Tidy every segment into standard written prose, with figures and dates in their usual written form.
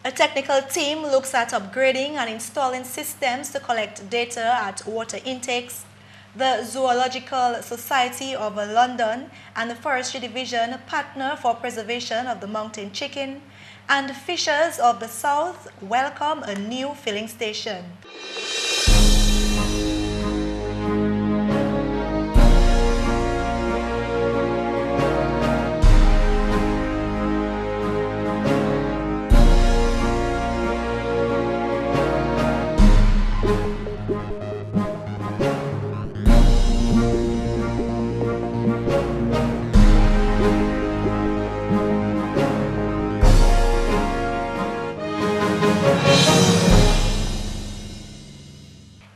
A technical team looks at upgrading and installing systems to collect data at water intakes. The Zoological Society of London and the Forestry Division partner for preservation of the mountain chicken, and fishers of the south welcome a new filling station.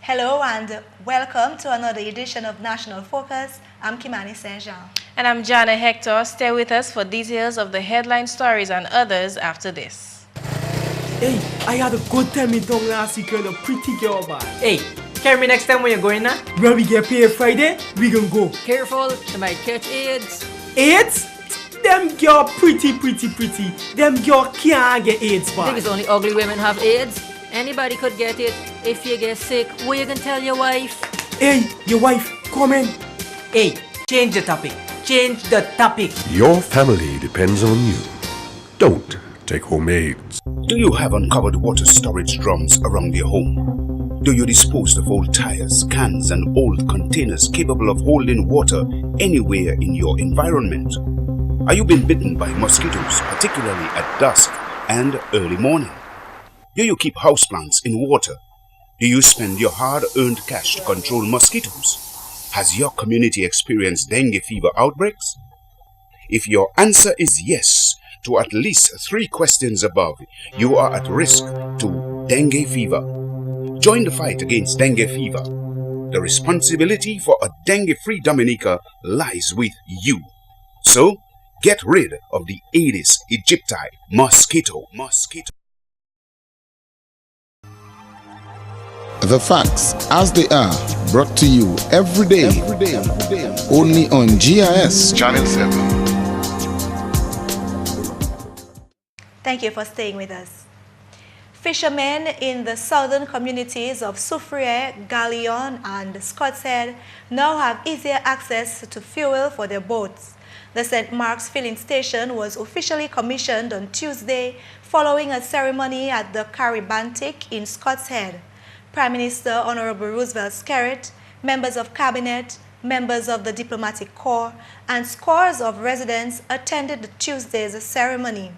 Hello and welcome to another edition of National Focus. I'm Kimani Saint-Jean. And I'm Jarna Hector. Stay with us for details of the headline stories and others after this. Hey, I had a good time in town last week with a pretty girl, man. Hey, carry me next time when you're going now. Where we get paid Friday, we gonna go. Careful, they might catch AIDS. AIDS? Them girl pretty. Them girl can't get AIDS, I man. think it's only ugly women have AIDS. Anybody could get it. If you get sick, what you can tell your wife? Hey, your wife, come in. Hey, change the topic. Change the topic. Your family depends on you. Don't take home AIDS. Do you have uncovered water storage drums around your home? Do you dispose of old tires, cans and old containers capable of holding water anywhere in your environment? Are you being bitten by mosquitoes, particularly at dusk and early morning? Do you keep houseplants in water? Do you spend your hard-earned cash to control mosquitoes? Has your community experienced dengue fever outbreaks? If your answer is yes to at least 3 questions above, you are at risk to dengue fever. Join the fight against dengue fever. The responsibility for a dengue-free Dominica lies with you. So, get rid of the Aedes aegypti mosquito. The facts as they are, brought to you every day. Only on GIS Channel 7. Thank you for staying with us. Fishermen in the southern communities of Soufriere, Gallion and Scott's Head now have easier access to fuel for their boats. The St. Mark's filling station was officially commissioned on Tuesday following a ceremony at the Caribantic in Scott's Head. Prime Minister Honorable Roosevelt Skerritt, members of cabinet, members of the diplomatic corps, and scores of residents attended Tuesday's ceremony.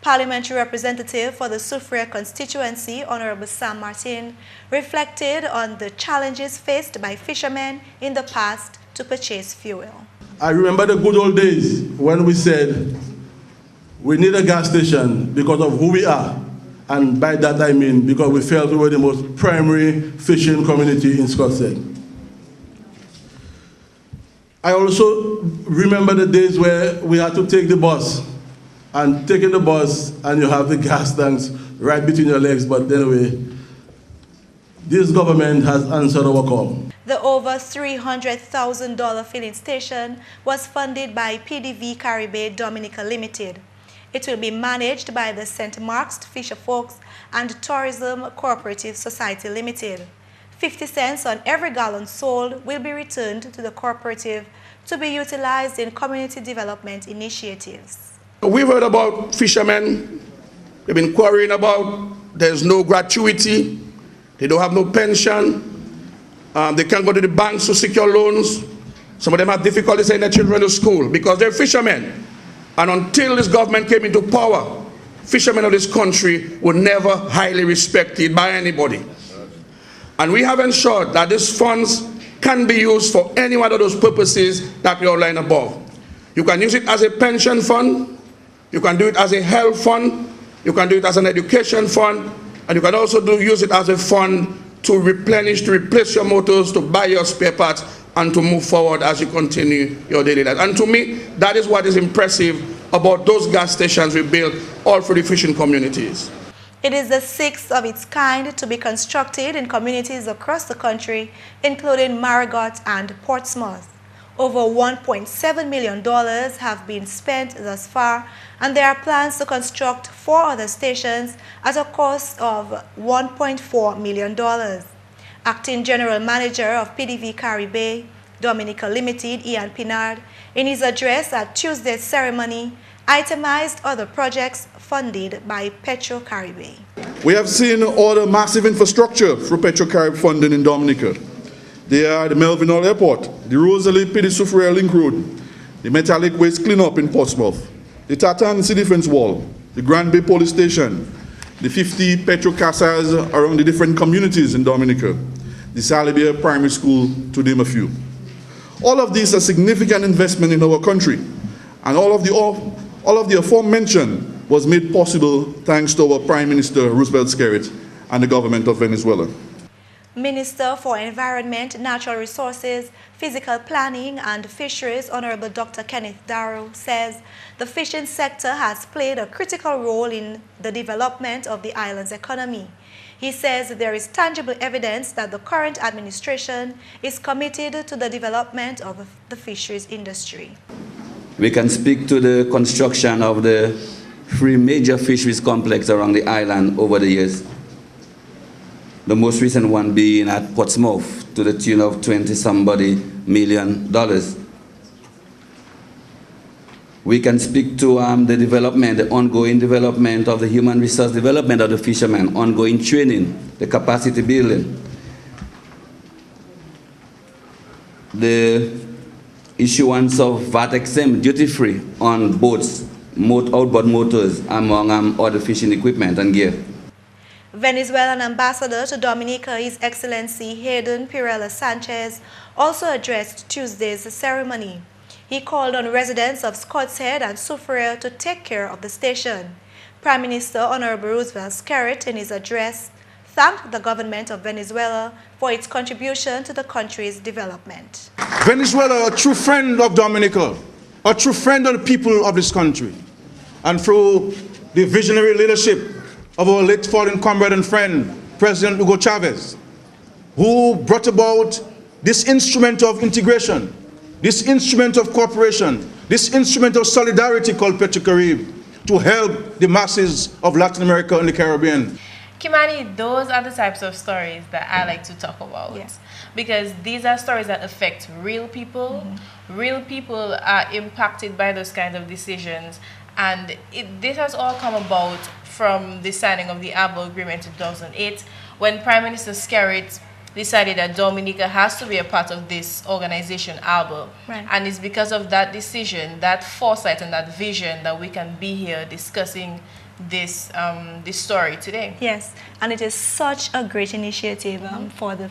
Parliamentary representative for the Soufriere constituency, Honorable Sam Martin, reflected on the challenges faced by fishermen in the past to purchase fuel. I remember the good old days when we said we need a gas station because of who we are. And by that I mean because we felt we were the most primary fishing community in Scotland. I also remember the days where we had to take the bus, and taking the bus and you have the gas tanks right between your legs, but anyway, this government has answered our call. The over $300,000 filling station was funded by PDV GIS Dominica Limited. It will be managed by the St. Mark's Fisher Folks and Tourism Cooperative Society Limited. 50 cents on every gallon sold will be returned to the cooperative to be utilized in community development initiatives. We've heard about fishermen. They've been quarreling about there's no gratuity, they don't have no pension, they can't go to the banks to secure loans. Some of them have difficulty sending their children to school because they're fishermen. And until this government came into power, fishermen of this country were never highly respected by anybody. And we have ensured that these funds can be used for any one of those purposes that we outlined above. You can use it as a pension fund, you can do it as a health fund, you can do it as an education fund, and you can also use it as a fund to replenish, to replace your motors, to buy your spare parts, and to move forward as you continue your daily life. And to me, that is what is impressive about those gas stations we built all through the fishing communities. It is the 6th of its kind to be constructed in communities across the country, including Marigot and Portsmouth. Over $1.7 million have been spent thus far, and there are plans to construct 4 other stations at a cost of $1.4 million. Acting General Manager of PDV Caribe Dominica Limited, Ian Pinard, in his address at Tuesday's ceremony, itemized other projects funded by Petro-Caribe. We have seen all the massive infrastructure through Petro-Caribe funding in Dominica. They are the Melvin Hall Airport, the Rosalie Pidi Soufriere Link Road, the metallic waste cleanup in Portsmouth, the Tatan Sea Defense Wall, the Grand Bay Police Station, the 50 Petro Casas around the different communities in Dominica, the Salibia Primary School, to name a few. All of these are significant investment in our country, and all of the aforementioned was made possible thanks to our Prime Minister Roosevelt Skerrit and the government of Venezuela. Minister for Environment, Natural Resources, Physical Planning and Fisheries, Honorable Dr. Kenneth Darrow, says the fishing sector has played a critical role in the development of the island's economy. He says there is tangible evidence that the current administration is committed to the development of the fisheries industry. We can speak to the construction of the 3 major fisheries complexes around the island over the years. The most recent one being at Portsmouth to the tune of $20-somebody million. We can speak to the ongoing development of the human resource development of the fishermen, ongoing training, the capacity building, the issuance of VAT-exempt duty-free on boats, outboard motors, among other fishing equipment and gear. Venezuelan Ambassador to Dominica, His Excellency Hayden Pirela Sanchez, also addressed Tuesday's ceremony. He called on residents of Scott's Head and Soufriere to take care of the station. Prime Minister Honorable Roosevelt Skerrit, in his address, thanked the government of Venezuela for its contribution to the country's development. Venezuela, a true friend of Dominica, a true friend of the people of this country, and through the visionary leadership of our late fallen comrade and friend, President Hugo Chavez, who brought about this instrument of integration, this instrument of cooperation, this instrument of solidarity called Petro-Caribe to help the masses of Latin America and the Caribbean. Kimani, those are the types of stories that I like to talk about. Yes. Because these are stories that affect real people. Real people are impacted by those kinds of decisions. And this has all come about from the signing of the ALBA agreement in 2008, when Prime Minister Skerrit decided that Dominica has to be a part of this organization, ALBA. Right. And it's because of that decision, that foresight and that vision that we can be here discussing this story today. Yes, and it is such a great initiative for the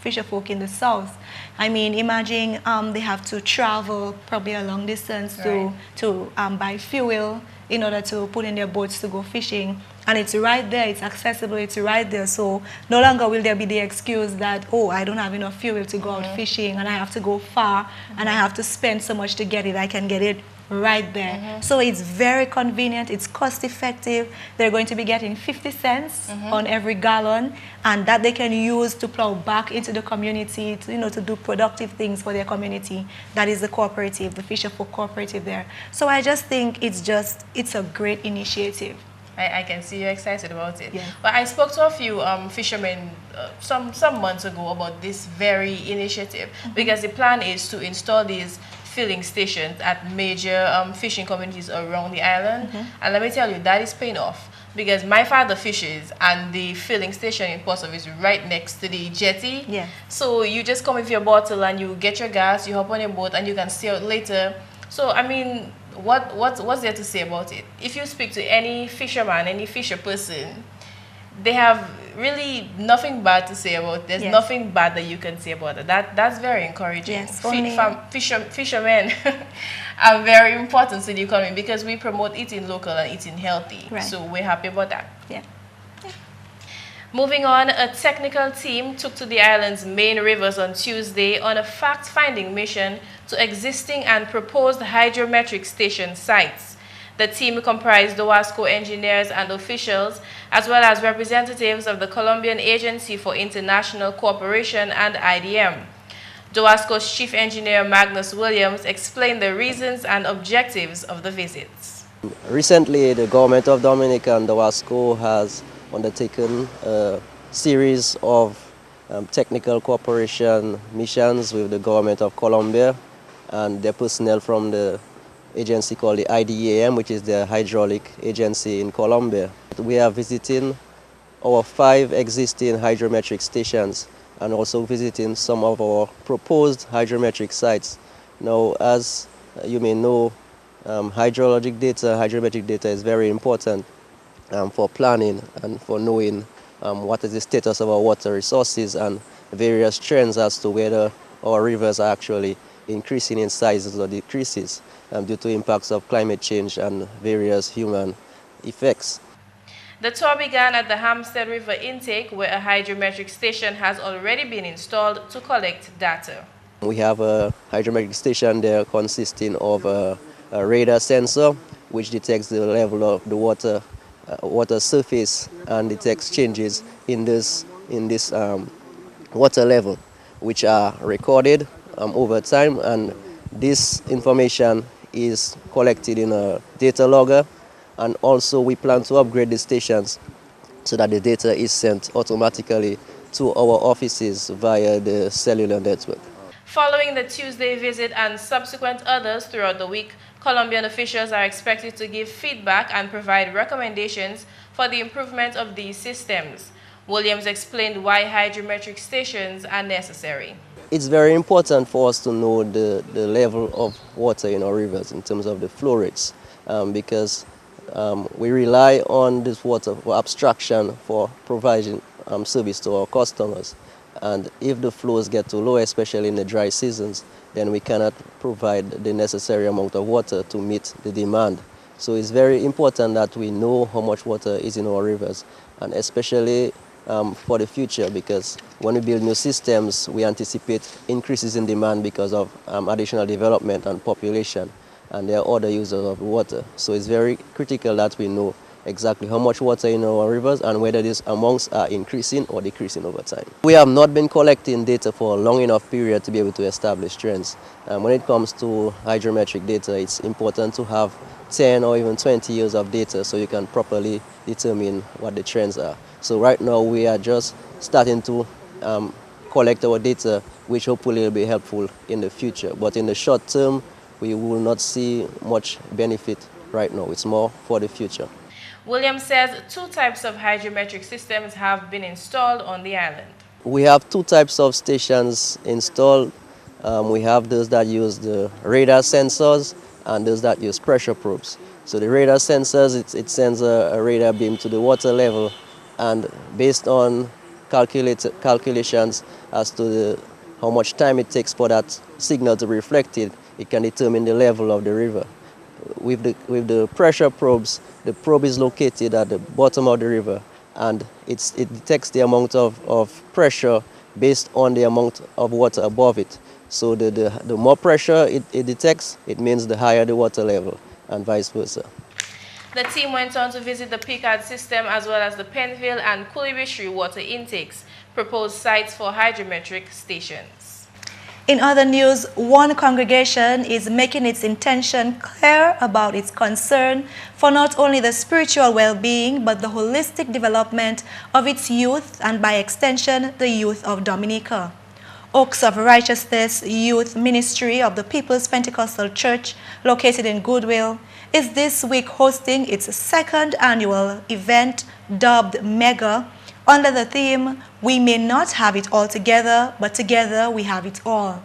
fisher folk in the south. I mean, imagine they have to travel probably a long distance to buy fuel in order to put in their boats to go fishing. And it's right there, it's accessible, it's right there. So no longer will there be the excuse that, oh, I don't have enough fuel to go out fishing and I have to go far and I have to spend so much to get it. I can get it right there. So it's very convenient, it's cost effective. They're going to be getting 50 cents on every gallon, and that they can use to plow back into the community, to, to do productive things for their community. That is the cooperative, the Fisher Folk Cooperative there. So I just think it's a great initiative. I can see you're excited about it. Yeah. But I spoke to a few fishermen some months ago about this very initiative, because the plan is to install these filling stations at major fishing communities around the island. And let me tell you, that is paying off, because my father fishes and the filling station in Portsmouth is right next to the jetty. Yeah. So you just come with your bottle and you get your gas, you hop on your boat and you can stay out later. So I mean, what's there to say about it? If you speak to any fisherman, any fisher person, they have really nothing bad to say about it. There's nothing bad that you can say about it. That's very encouraging. Yes, fishermen are very important to the economy, because we promote eating local and eating healthy. Right. So we're happy about that. Yeah. Moving on, a technical team took to the island's main rivers on Tuesday on a fact-finding mission to existing and proposed hydrometric station sites. The team comprised DOASCO engineers and officials, as well as representatives of the Colombian Agency for International Cooperation and IDM. DOWASCO's Chief Engineer Magnus Williams explained the reasons and objectives of the visits. Recently, the government of Dominica and DOWASCO has undertaken a series of technical cooperation missions with the government of Colombia and their personnel from the agency called the IDEAM, which is the hydraulic agency in Colombia. We are visiting our 5 existing hydrometric stations and also visiting some of our proposed hydrometric sites. Now, as you may know, hydrometric data is very important for planning and for knowing what is the status of our water resources and various trends as to whether our rivers are actually increasing in sizes or decreases due to impacts of climate change and various human effects. The tour began at the Hampstead River intake, where a hydrometric station has already been installed to collect data. We have a hydrometric station there consisting of a radar sensor which detects the level of the water surface and detects changes in this water level, which are recorded over time, and this information is collected in a data logger. And also we plan to upgrade the stations so that the data is sent automatically to our offices via the cellular network. Following the Tuesday visit and subsequent others throughout the week, Colombian officials are expected to give feedback and provide recommendations for the improvement of these systems. Williams explained why hydrometric stations are necessary. It's very important for us to know the level of water in our rivers in terms of the flow rates, because we rely on this water for abstraction for providing service to our customers. And if the flows get too low, especially in the dry seasons, then we cannot provide the necessary amount of water to meet the demand. So it's very important that we know how much water is in our rivers, and especially for the future, because when we build new systems, we anticipate increases in demand because of additional development and population, and there are other users of water. So it's very critical that we know exactly how much water in our rivers and whether these amounts are increasing or decreasing over time. We have not been collecting data for a long enough period to be able to establish trends. When it comes to hydrometric data, it's important to have 10 or even 20 years of data so you can properly determine what the trends are. So right now we are just starting to collect our data, which hopefully will be helpful in the future. But in the short term, we will not see much benefit right now. It's more for the future. Williams says 2 types of hydrometric systems have been installed on the island. We have 2 types of stations installed. We have those that use the radar sensors and those that use pressure probes. So the radar sensors, it sends a radar beam to the water level, and based on calculations as to how much time it takes for that signal to be reflected, it can determine the level of the river. With the pressure probes, the probe is located at the bottom of the river, and it detects the amount of pressure based on the amount of water above it. So the more pressure it detects, it means the higher the water level, and vice versa. The team went on to visit the Picard system as well as the Penville and Kulibishri water intakes, proposed sites for hydrometric stations. In other news, one congregation is making its intention clear about its concern for not only the spiritual well-being but the holistic development of its youth and by extension the youth of Dominica. Oaks of Righteousness Youth Ministry of the People's Pentecostal Church, located in Goodwill, is this week hosting its 2nd annual event dubbed Mega, under the theme, "We may not have it all together, but together we have it all."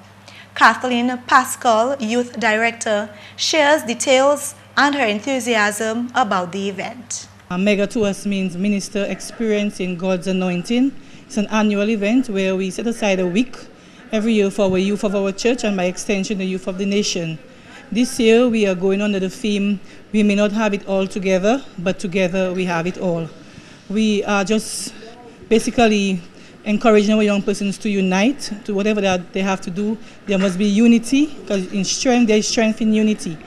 Kathleen Pascal, Youth Director, shares details and her enthusiasm about the event. Mega to us means Minister Experience in God's Anointing. It's an annual event where we set aside a week every year for our youth of our church and by extension the youth of the nation. This year we are going under the theme, "We may not have it all together, but together we have it all." We are just basically encouraging our young persons to unite, to whatever that they have to do. There must be unity, because in strength there is strength in unity.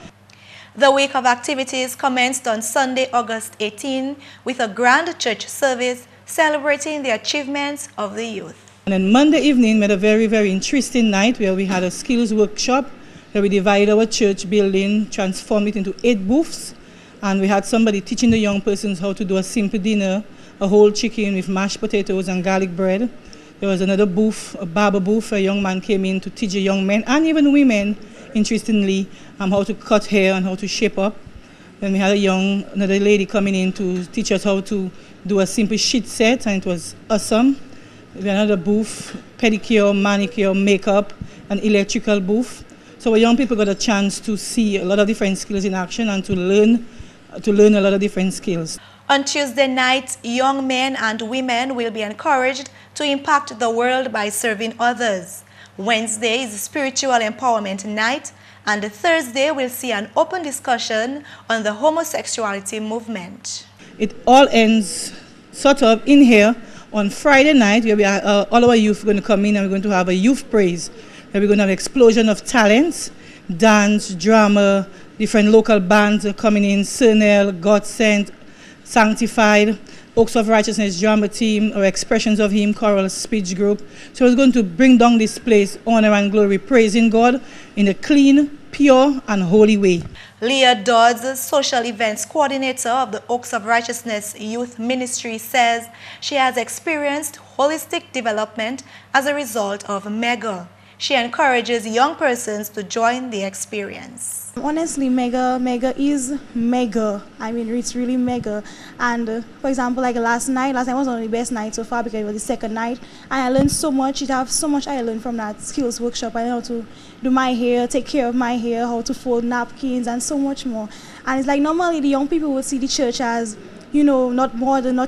The week of activities commenced on Sunday, August 18, with a grand church service celebrating the achievements of the youth. And then Monday evening, we had a very, very interesting night where we had a skills workshop where we divided our church building, transformed it into 8 booths, and we had somebody teaching the young persons how to do a simple dinner, a whole chicken with mashed potatoes and garlic bread. There was another booth, a barber booth, a young man came in to teach the young men and even women, interestingly, how to cut hair and how to shape up. Then we had another lady coming in to teach us how to do a simple sheet set, and it was awesome. We had another booth, pedicure, manicure, makeup, an electrical booth. So our young people got a chance to see a lot of different skills in action and to learn a lot of different skills. On Tuesday night, young men and women will be encouraged to impact the world by serving others. Wednesday is Spiritual Empowerment Night, and Thursday will see an open discussion on the homosexuality movement. It all ends sort of in here on Friday night, where we are, all our youth are going to come in and we're going to have a youth praise, where we're going to have an explosion of talents, dance, drama, different local bands are coming in, Cernel, God Sent, Sanctified, Oaks of Righteousness drama team, or Expressions of Him choral speech group. So it's going to bring down this place, honor and glory, praising God in a clean, pure, and holy way. Leah Dodds, social events coordinator of the Oaks of Righteousness Youth Ministry, says she has experienced holistic development as a result of MEGA. She encourages young persons to join the experience. Honestly, mega is mega. I mean, it's really mega. And for example, like last night was one of the best nights so far because it was the second night. And I learned so much. It have so much I learned from that skills workshop. I know how to do my hair, take care of my hair, how to fold napkins, and so much more. And it's like normally the young people would see the church as, you know, not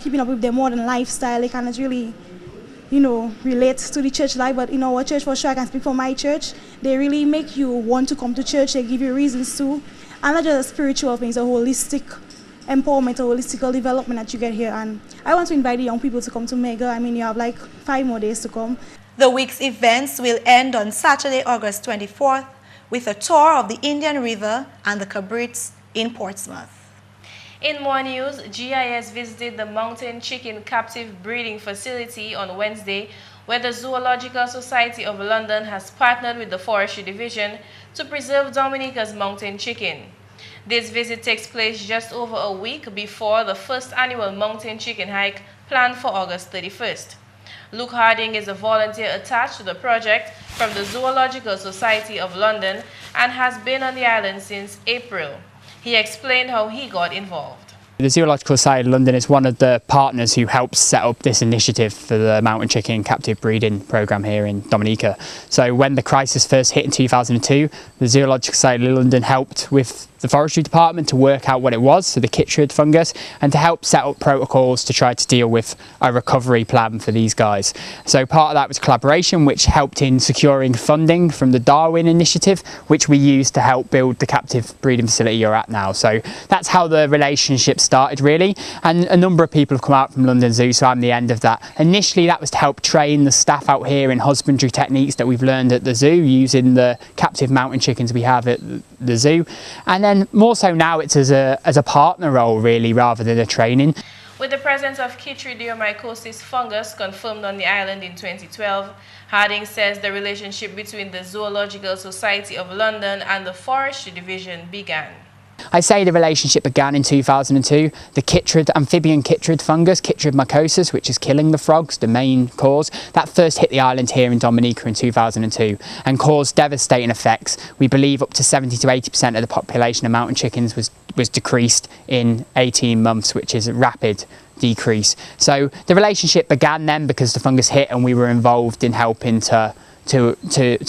keeping up with their modern lifestyle. They cannot really, you know, relate to the church life, but in our church, for sure, I can speak for my church, they really make you want to come to church. They give you reasons to, and not just a spiritual thing, it's a holistic empowerment, a holistic development that you get here. And I want to invite the young people to come to Mega. I mean, you have like 5 more days to come. The week's events will end on Saturday, August 24th, with a tour of the Indian River and the Cabrits in Portsmouth. In more news, GIS visited the mountain chicken captive breeding facility on Wednesday, where the Zoological Society of London has partnered with the Forestry Division to preserve Dominica's mountain chicken. This visit takes place just over a week before the first annual mountain chicken hike planned for August 31st. Luke Harding is a volunteer attached to the project from the Zoological Society of London and has been on the island since April. He explained how he got involved. The Zoological Society of London is one of the partners who helped set up this initiative for the mountain chicken captive breeding programme here in Dominica. So when the crisis first hit in 2002, the Zoological Society of London helped with the forestry department to work out what it was, so the chytrid fungus, and to help set up protocols to try to deal with a recovery plan for these guys. So part of that was collaboration, which helped in securing funding from the Darwin initiative, which we used to help build the captive breeding facility you're at now. So that's how the relationship started, really. And a number of people have come out from London Zoo, so I'm the end of that. Initially that was to help train the staff out here in husbandry techniques that we've learned at the zoo using the captive mountain chickens we have at the zoo. And then more so now it's as a partner role, really, rather than a training. With the presence of chytridiomycosis fungus confirmed on the island in 2012, Harding says the relationship between the Zoological Society of London and the Forestry Division began. I say the relationship began in 2002. The amphibian chytrid fungus, Chytridiomycosis, which is killing the frogs, the main cause, that first hit the island here in Dominica in 2002 and caused devastating effects. We believe up to 70 to 80% of the population of mountain chickens was decreased in 18 months, which is a rapid decrease. So the relationship began then because the fungus hit and we were involved in helping to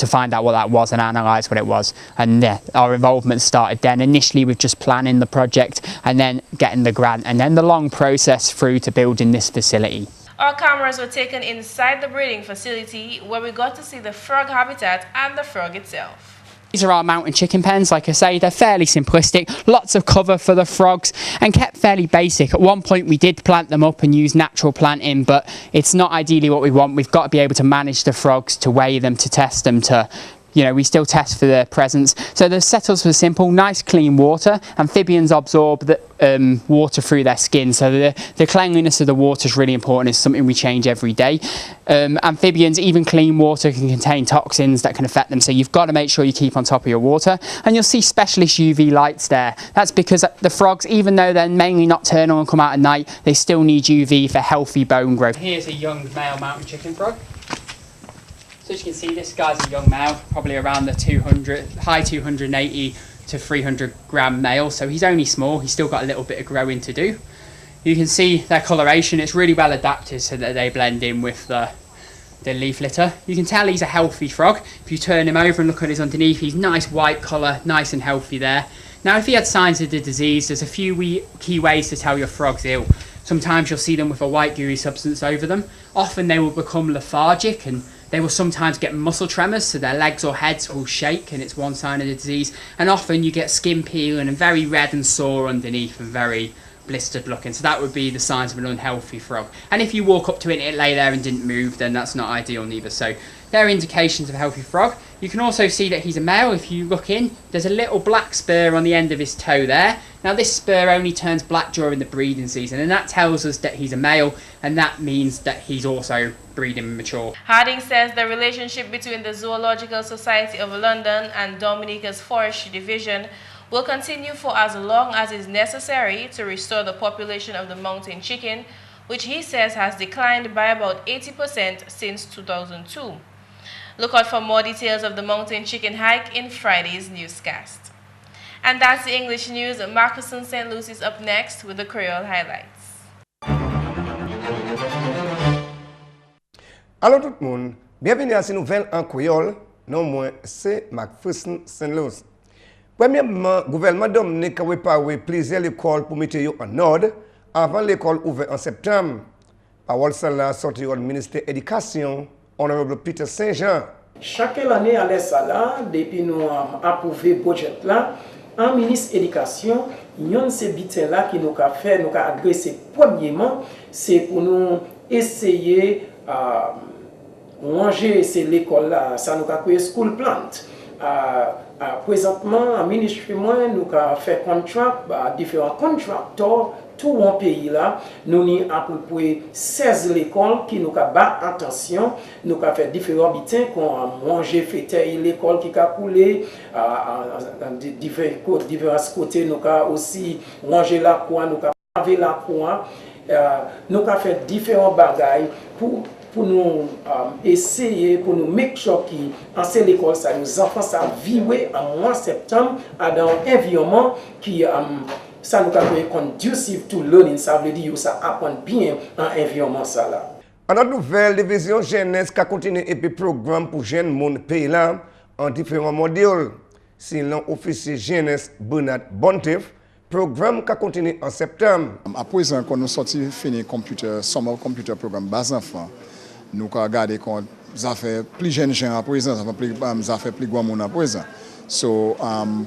find out what that was and analyse what it was. And yeah, our involvement started then, initially with just planning the project and then getting the grant and then the long process through to building this facility. Our cameras were taken inside the breeding facility where we got to see the frog habitat and the frog itself. These are our mountain chicken pens. Like I say, they're fairly simplistic, lots of cover for the frogs and kept fairly basic. At one point we did plant them up and use natural planting, but it's not ideally what we want. We've got to be able to manage the frogs, to weigh them, to test them, to you know, we still test for their presence. So the setups were simple, nice clean water. Amphibians absorb the water through their skin, so the cleanliness of the water is really important. It's something we change every day. Amphibians, even clean water can contain toxins that can affect them, so you've got to make sure you keep on top of your water. And you'll see specialist UV lights there. That's because the frogs, even though they're mainly nocturnal and come out at night, they still need UV for healthy bone growth. Here's a young male mountain chicken frog. So as you can see, this guy's a young male, probably around the high 280 to 300 gram male. So he's only small, he's still got a little bit of growing to do. You can see their coloration, it's really well adapted so that they blend in with the leaf litter. You can tell he's a healthy frog. If you turn him over and look at his underneath, he's nice white colour, nice and healthy there. Now if he had signs of the disease, there's a few key ways to tell your frog's ill. Sometimes you'll see them with a white gooey substance over them. Often they will become lethargic and they will sometimes get muscle tremors, so their legs or heads will shake, and it's one sign of the disease. And often you get skin peeling and very red and sore underneath and very blistered looking. So that would be the signs of an unhealthy frog. And if you walk up to it and it lay there and didn't move, then that's not ideal neither. So they're indications of a healthy frog. You can also see that he's a male. If you look in, there's a little black spur on the end of his toe there. Now this spur only turns black during the breeding season, and that tells us that he's a male, and that means that he's also breeding mature. Harding says the relationship between the Zoological Society of London and Dominica's Forestry Division will continue for as long as is necessary to restore the population of the mountain chicken, which he says has declined by about 80% since 2002. Look out for more details of the mountain chicken hike in Friday's newscast. And that's the English news. McPherson St. Luce is up next with the Creole highlights. Allô tout le monde, bienvenue à ces nouvelles en créole. Non moins, c'est McPherson St. Luce. Premièrement, le gouvernement Dominique a préparé plusieurs écoles pour mettre en ordre avant l'école ouverte en septembre. Parole celle-là sortie du ministère de l'Éducation, honorable Peter Saint-Jean. Chaque année à l'ESALA, depuis nous avons approuvé le budget là, en ministre de l'Éducation, il y a ces bulletins là qui nous a fait, nous a adressé premièrement, c'est pour nous essayer manger c'est l'école là, ça nous a créé school plant. Présentement, en ministre nous avons fait contrat, différents contracteurs, tout le pays là, nous avons à peu près 16 écoles qui nous ont bat attention, nous avons fait différents bulletins qu'on a mangé, fêté l'école qui a coulé, dans différents côtés, nous avons aussi mangé la coin, nous avons lavé la coin, nous avons fait différents bagailles pour nous essayer, pour nous make sure qu'en cette école, ça, nos enfants ça vivre en mois septembre dans un environnement qui ça nous a conducive to learning, ça veut dire ça apprend bien en environnement ça là. En notre nouvelle division jeunesse qui continue et puis programme pour jeunes monde pays là en différents modules. C'est l'officier jeunesse Bernard Bontif. Programme qui continue en septembre. À présent, quand nous sortis fini summer computer programme bas enfants, nous avons regardé quand ça fait plus jeunes gens à présent, ça fait plus grand monde à présent. So,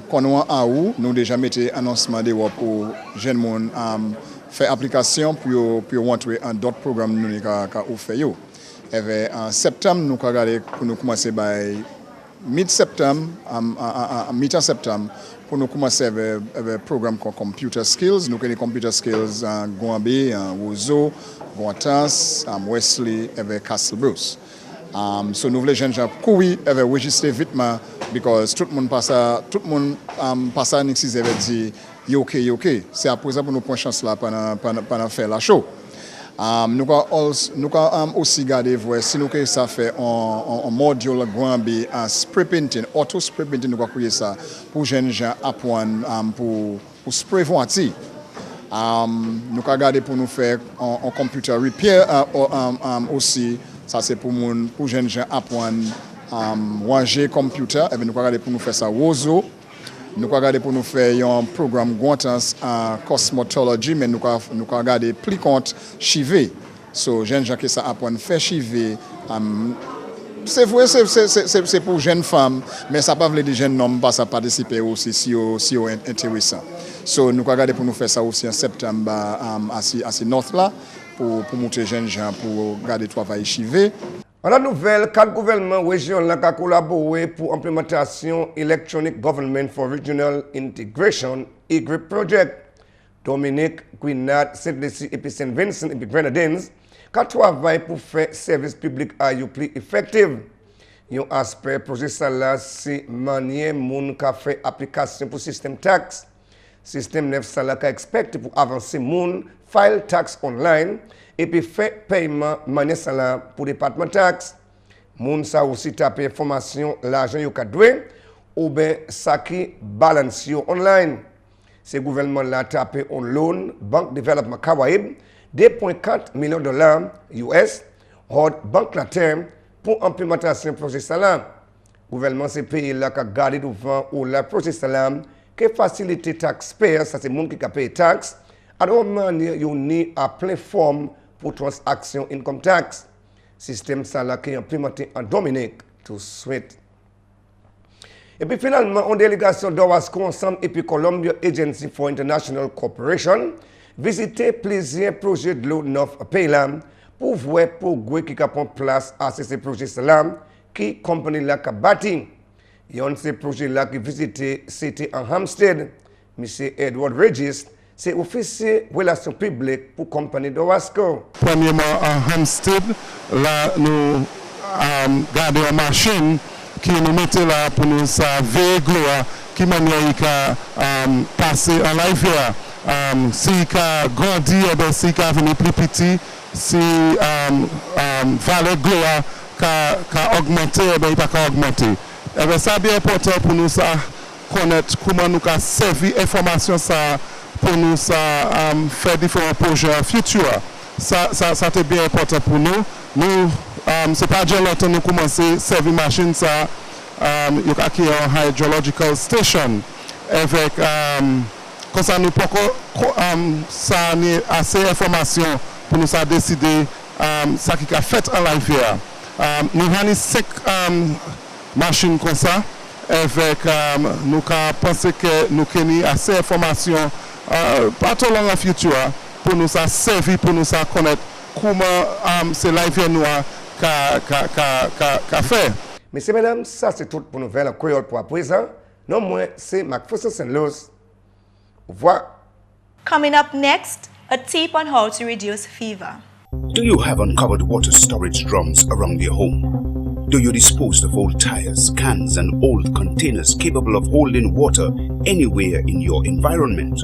quand nous avons déjà mis un annoncement pour jeunes monde faire application pour rentrer dans d'autres programmes nous avons fait. Et en septembre, nous avons regardé pour nous commencer par mi-septembre, mi-septembre, pour nous commencer avec un programme comme Computer Skills. Nous avons des Computer Skills en Gouambé, en Roseau, Gontans, Wesley et Castle Bruce. So nous voulons jeunes gens courir et enregistrer vite parce que tout le monde passe à Nixis et dit OK. C'est après ça pour nous prendre chance là pendant faire la show. Nous avons aussi regardé si nous avons ça fait un module Gouambé en spray painting, auto spray painting, nous avons créé ça pour jeunes gens apprendre pour spray voiture. Nous avons regardé pour nous faire un computer repair aussi. Ça c'est pour jeunes gens apprendre ranger computer. Et nous avons regardé pour nous faire ça Roseau. Nous avons regardé pour nous faire un programme Gontans en cosmetology, mais nous avons regardé plus compte chivé. So jeunes gens qui ça apprendre faire chivé. C'est vrai, c'est pour jeunes femmes, mais ça pas veut dire jeunes hommes pas ça participer aussi si intéressant. So nous avons regardé pour nous faire ça aussi en septembre à North là. Pour montrer jeunes gens pour garder travail chivé. En la nouvelle, 4 gouvernements régionaux ont collaboré pour l'implémentation Electronic Government for Regional Integration (EGRIP project. Dominique, Grenade, Saint-Lucie et puis Saint-Vincent et puis Grenadines qui travaillent pour faire service public à plus effectif. Un aspect projet ça là c'est manière moun ka fait application pour système tax. Système 9 ça là ka expecte pour avancer moun file tax online et puis fait paiement manière ça là pour département tax. Moun ça aussi taper information l'argent yo ka doué ou ben ça qui balance yo online. Ce gouvernement-là a tapé un loan, Banque Développement Caraïbe, $2.4 millions US, hors banque la terme pour implémentation du projet Salam. Le gouvernement ces pays-là qui a gardé devant ou le projet Salam, qui facilite les taxpayers, ça c'est le monde qui a payé taxes, à une manière unie à plein forme pour transaction income tax. Système Salam qui est implémenté en Dominique tout de suite. Et puis finalement, une délégation d'OASCO ensemble et puis Columbia Agency for International Cooperation visiter plusieurs projets de l'eau neuf pays-là pour voir pourquoi qui a pris place à ces projets-là qui compagnie là qui a bâti. Il y a un de ces projets-là qui visitait c'était en Hampstead. M. Edward Regis, c'est officier relations publiques pour compagnie d'OASCO. Premièrement, en Hampstead, là, nous gardons une machine qui nous mettait là pour nous véhiculer qui manière passer en live si il a grandi si il a venu plus petit si valeur gloire a augmenté il pas augmenté et ça bien important pour nous connaître comment nous servir information ça pour nous faire différents projets futurs ça c'est bien important pour nous c'est pas déjà longtemps nous commencer à servir machine ça il y a un hydrological station avec comme ça nous pouvons ça assez d'informations pour nous décider ça qui a fait en live nous avons 5 machines comme ça avec nous pensons que nous avons assez d'informations pas trop long en futur pour nous servir pour nous connaître comment c'est live noir qu'a fait. Messieurs, mesdames, ça c'est tout pour nouvelle en créole pour à présent. Non moins, c'est McPherson St. Luce. Au revoir. Coming up next, a tip on how to reduce fever. Do you have uncovered water storage drums around your home? Do you dispose of old tires, cans and old containers capable of holding water anywhere in your environment?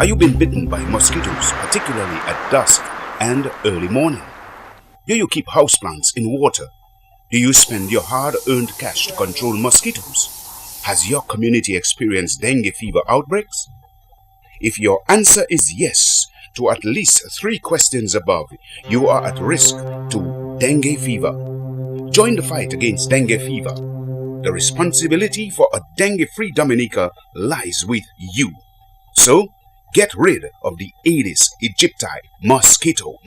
Are you being bitten by mosquitoes, particularly at dusk and early morning? Do you keep houseplants in water? Do you spend your hard-earned cash to control mosquitoes? Has your community experienced dengue fever outbreaks? If your answer is yes to at least 3 questions above, you are at risk to dengue fever. Join the fight against dengue fever. The responsibility for a dengue-free Dominica lies with you. So, get rid of the Aedes aegypti mosquito.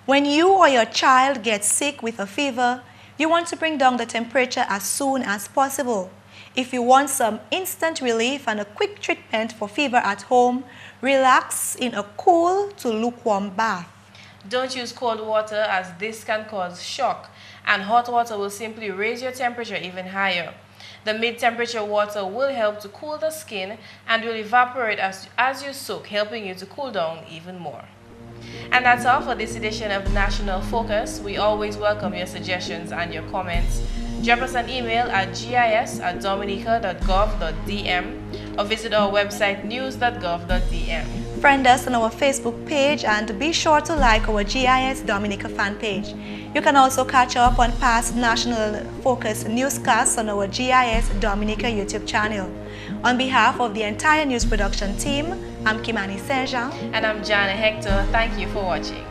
When you or your child gets sick with a fever, you want to bring down the temperature as soon as possible. If you want some instant relief and a quick treatment for fever at home, relax in a cool to lukewarm bath. Don't use cold water as this can cause shock, and hot water will simply raise your temperature even higher. The mid-temperature water will help to cool the skin and will evaporate as you soak, helping you to cool down even more. And that's all for this edition of National Focus. We always welcome your suggestions and your comments. Drop us an email at gis@dominica.gov.dm or visit our website news.gov.dm. Friend us on our Facebook page and be sure to like our GIS Dominica fan page. You can also catch up on past National Focus newscasts on our GIS Dominica YouTube channel. On behalf of the entire news production team, I'm Kimani. And I'm Jarna Hector. Thank you for watching.